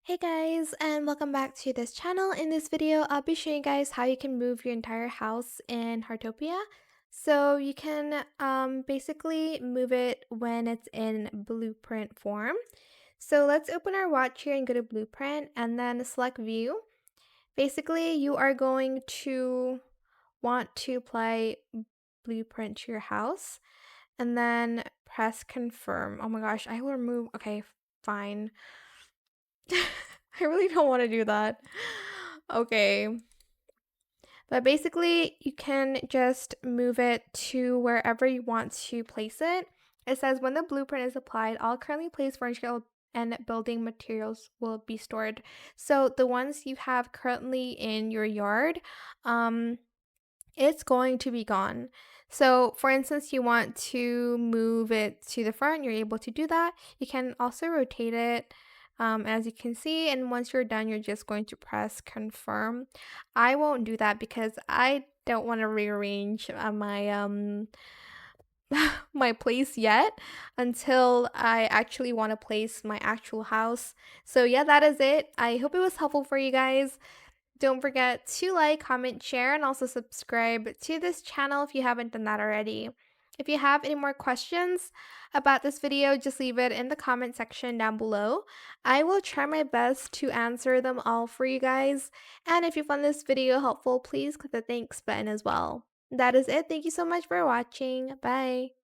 Hey guys, and welcome back to this channel. In this video, I'll be showing you guys how you can move your entire house in Heartopia. So you can basically move it when it's in blueprint form. So let's open our watch here and go to blueprint and then select view. Basically, you are going to want to apply blueprint to your house and then press confirm. Oh my gosh, I will remove. Okay, fine. I really don't want to do that. Okay. But basically, you can just move it to wherever you want to place it. It says when the blueprint is applied, all currently placed furniture and building materials will be stored. So the ones you have currently in your yard, um, it's going to be gone. So, for instance, you want to move it to the front, you're able to do that. You can also rotate it as you can see, and once you're done, you're just going to press confirm. I won't do that because I don't want to rearrange my my place yet until I actually want to place my actual house. So yeah, that is it. I hope it was helpful for you guys. Don't forget to like, comment, share, and also subscribe to this channel if you haven't done that already. If you have any more questions about this video, just leave it in the comment section down below. I will try my best to answer them all for you guys. And if you found this video helpful, please click the thanks button as well. That is it. Thank you so much for watching. Bye.